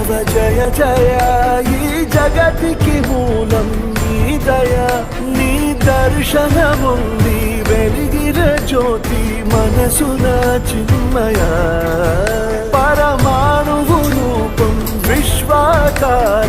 మాధవ జయ జయ ఈ జగతికి మూలం నీ దయ నీ దర్శనముంది వెలిగిన జ్యోతి మనసున చిన్మయ పరమాణువు రూపం విశ్వాకార